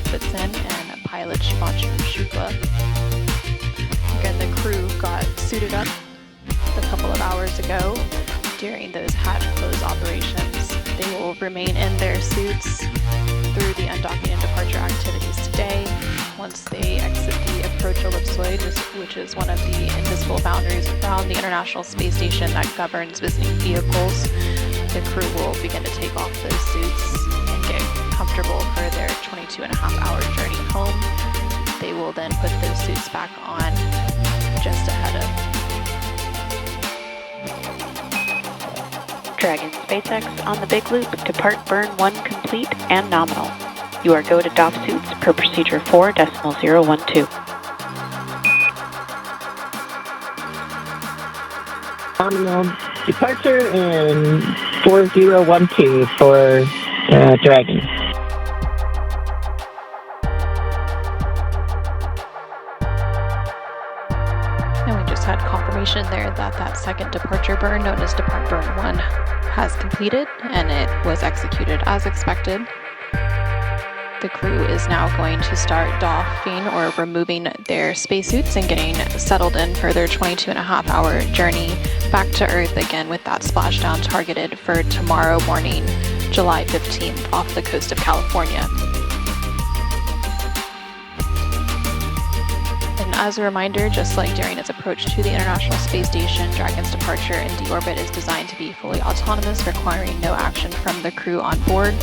puts in, and pilot Shubhanshu Shukla. Again, the crew got suited up a couple of hours ago during those hatch close operations. They will remain in their suits through the undocking and departure activities today. Once they exit the approach ellipsoid, which is one of the invisible boundaries around the International Space Station that governs visiting vehicles, the crew will begin to take off those suits and get comfortable for their 22.5-hour journey home. They will then put those suits back on just ahead of Dragon SpaceX on the big loop. Depart burn 1 complete and nominal. You are go to doff suits per procedure 4.012. Nominal departure in 4012 for Dragon. And we just had confirmation there that that second departure burn, known as Depart Burn 1, has completed, and it was executed as expected. The crew is now going to start doffing or removing their spacesuits and getting settled in for their 22.5-hour journey back to Earth, again with that splashdown targeted for tomorrow morning, July 15th, off the coast of California. And as a reminder, just like during its approach to the International Space Station, Dragon's departure and deorbit is designed to be fully autonomous, requiring no action from the crew on board.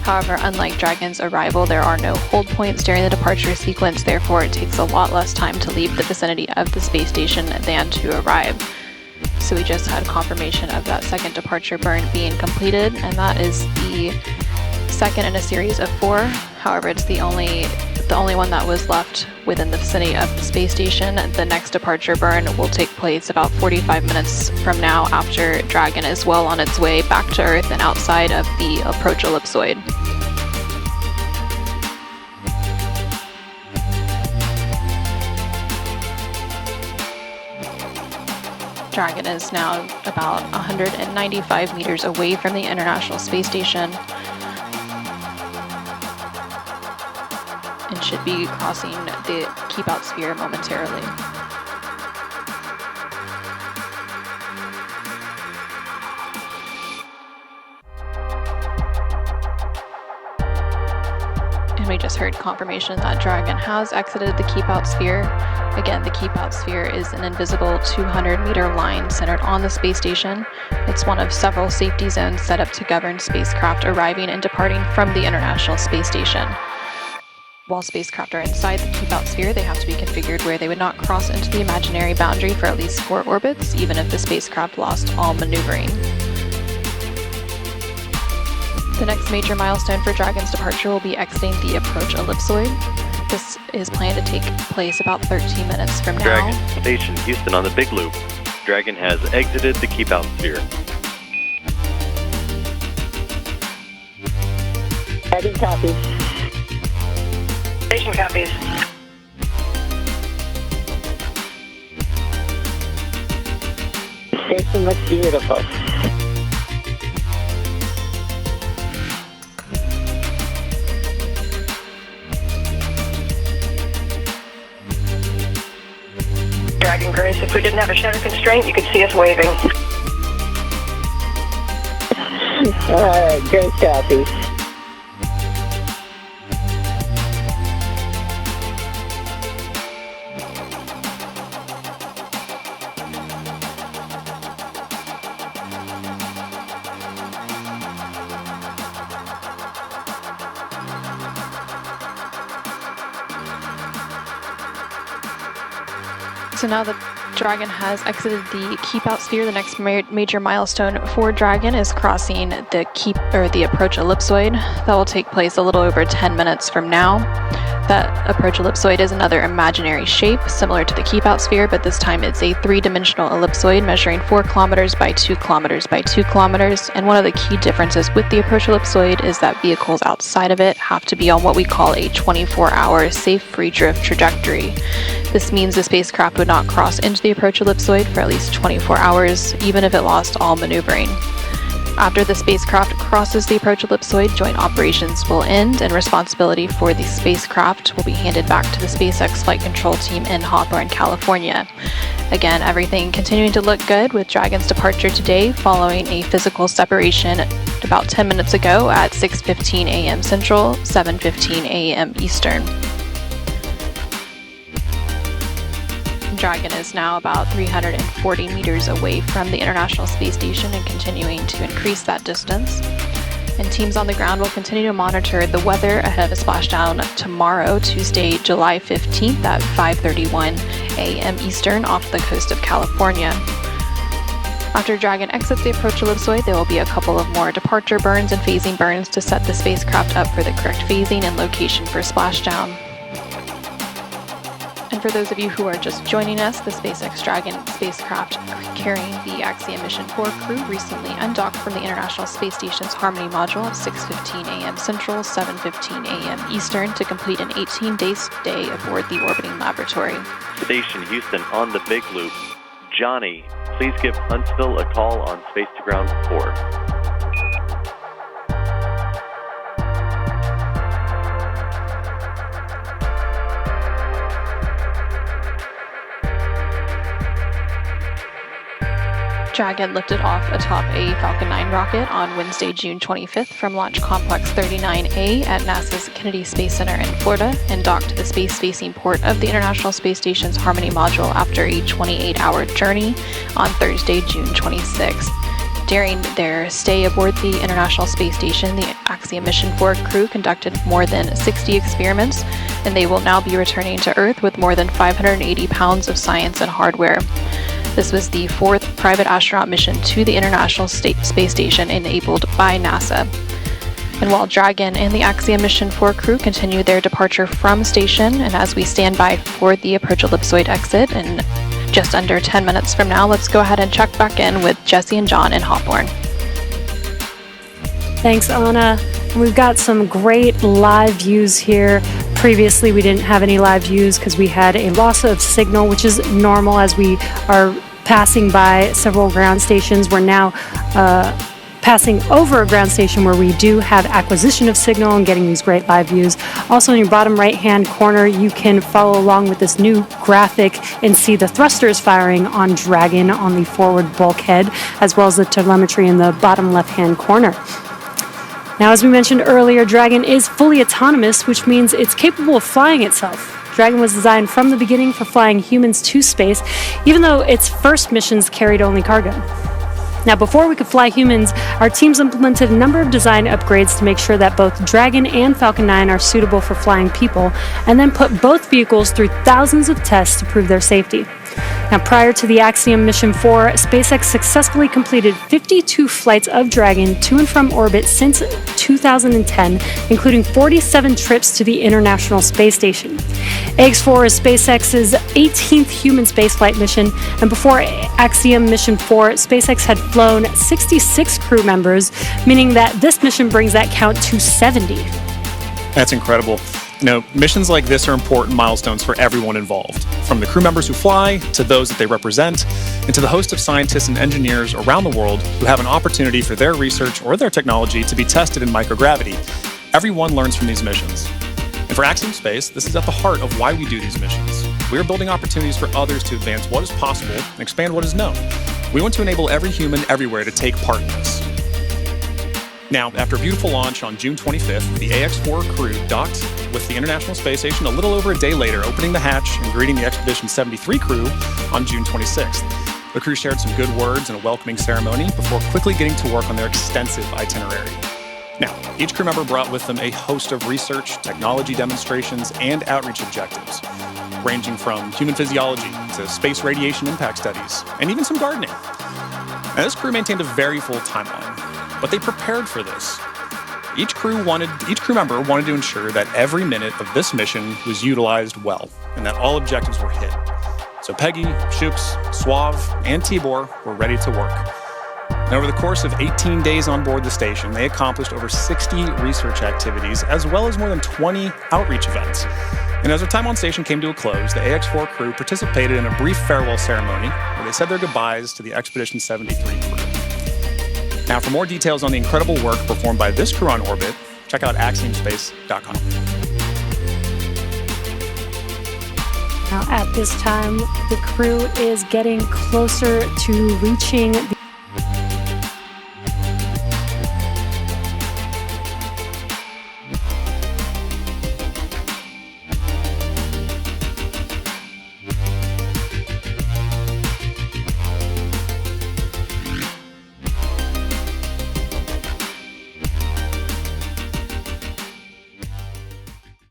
However, unlike Dragon's arrival, there are no hold points during the departure sequence, therefore it takes a lot less time to leave the vicinity of the space station than to arrive. So we just had confirmation of that second departure burn being completed, and that is the second in a series of 4. However, it's the only one that was left within the vicinity of the space station. The next departure burn will take place about 45 minutes from now, after Dragon is well on its way back to Earth and outside of the approach ellipsoid. Dragon is now about 195 meters away from the International Space Station and should be crossing the keep-out sphere momentarily. And we just heard confirmation that Dragon has exited the keep-out sphere. Again, the keep-out sphere is an invisible 200-meter line centered on the space station. It's one of several safety zones set up to govern spacecraft arriving and departing from the International Space Station. While spacecraft are inside the keep-out sphere, they have to be configured where they would not cross into the imaginary boundary for at least 4 orbits, even if the spacecraft lost all maneuvering. The next major milestone for Dragon's departure will be exiting the approach ellipsoid. This is planned to take place about 13 minutes from now. Dragon Station Houston on the big loop. Dragon has exited the keep-out sphere. Dragon copies. Station copies. Station looks beautiful. Dragon Grace, if we didn't have a shutter constraint, you could see us waving. Alright, great copy. So now that Dragon has exited the keep-out sphere, the next major milestone for Dragon is crossing the approach ellipsoid. That will take place a little over 10 minutes from now. That approach ellipsoid is another imaginary shape similar to the keep-out sphere, but this time it's a 3-dimensional ellipsoid measuring 4 kilometers by 2 kilometers by 2 kilometers. And one of the key differences with the approach ellipsoid is that vehicles outside of it have to be on what we call a 24-hour safe free drift trajectory. This means the spacecraft would not cross into the approach ellipsoid for at least 24 hours, even if it lost all maneuvering. After the spacecraft crosses the approach ellipsoid, joint operations will end, and responsibility for the spacecraft will be handed back to the SpaceX flight control team in Hawthorne, California. Again, everything continuing to look good with Dragon's departure today following a physical separation about 10 minutes ago at 6:15 a.m. Central, 7:15 a.m. Eastern. Dragon is now about 340 meters away from the International Space Station and continuing to increase that distance. And teams on the ground will continue to monitor the weather ahead of a splashdown tomorrow, Tuesday, July 15th at 5:31 a.m. Eastern off the coast of California. After Dragon exits the approach ellipsoid, there will be a couple of more departure burns and phasing burns to set the spacecraft up for the correct phasing and location for splashdown. And for those of you who are just joining us, the SpaceX Dragon spacecraft carrying the Axiom Mission 4 crew recently undocked from the International Space Station's Harmony module at 6:15 a.m. Central, 7:15 a.m. Eastern to complete an 18-day stay aboard the orbiting laboratory. Station Houston on the Big Loop. Johnny, please give Huntsville a call on Space to Ground 4. Dragon lifted off atop a Falcon 9 rocket on Wednesday, June 25th from Launch Complex 39A at NASA's Kennedy Space Center in Florida and docked to the space-facing port of the International Space Station's Harmony module after a 28-hour journey on Thursday, June 26th. During their stay aboard the International Space Station, the Axiom Mission 4 crew conducted more than 60 experiments, and they will now be returning to Earth with more than 580 pounds of science and hardware. This was the fourth private astronaut mission to the International Space Station enabled by NASA. And while Dragon and the Axiom Mission 4 crew continue their departure from station, and as we stand by for the approach ellipsoid exit in just under 10 minutes from now, let's go ahead and check back in with Jesse and John in Hawthorne. Thanks, Anna. We've got some great live views here. Previously, we didn't have any live views because we had a loss of signal, which is normal as we are passing by several ground stations. We're now passing over a ground station where we do have acquisition of signal and getting these great live views. Also in your bottom right-hand corner, you can follow along with this new graphic and see the thrusters firing on Dragon on the forward bulkhead, as well as the telemetry in the bottom left-hand corner. Now, as we mentioned earlier, Dragon is fully autonomous, which means it's capable of flying itself. Dragon was designed from the beginning for flying humans to space, even though its first missions carried only cargo. Now, before we could fly humans, our teams implemented a number of design upgrades to make sure that both Dragon and Falcon 9 are suitable for flying people, and then put both vehicles through thousands of tests to prove their safety. Now, prior to the Axiom Mission 4, SpaceX successfully completed 52 flights of Dragon to and from orbit since 2010, including 47 trips to the International Space Station. AX-4 is SpaceX's 18th human spaceflight mission, and before Axiom Mission 4, SpaceX had flown 66 crew members, meaning that this mission brings that count to 70. That's incredible. You know, missions like this are important milestones for everyone involved, from the crew members who fly, to those that they represent, and to the host of scientists and engineers around the world who have an opportunity for their research or their technology to be tested in microgravity. Everyone learns from these missions. And for Axiom Space, this is at the heart of why we do these missions. We are building opportunities for others to advance what is possible and expand what is known. We want to enable every human everywhere to take part in this. Now, after a beautiful launch on June 25th, the AX-4 crew docked with the International Space Station a little over a day later, opening the hatch and greeting the Expedition 73 crew on June 26th. The crew shared some good words and a welcoming ceremony before quickly getting to work on their extensive itinerary. Now, each crew member brought with them a host of research, technology demonstrations, and outreach objectives, ranging from human physiology to space radiation impact studies, and even some gardening. Now, this crew maintained a very full timeline, but they prepared for this. Each crew member wanted to ensure that every minute of this mission was utilized well, and that all objectives were hit. So Peggy, Shooks, Suave, and Tibor were ready to work. And over the course of 18 days on board the station, they accomplished over 60 research activities, as well as more than 20 outreach events. And as their time on station came to a close, the AX-4 crew participated in a brief farewell ceremony where they said their goodbyes to the Expedition 73 crew. Now, for more details on the incredible work performed by this crew on orbit, check out axiomspace.com. Now, at this time, the crew is getting closer to reaching the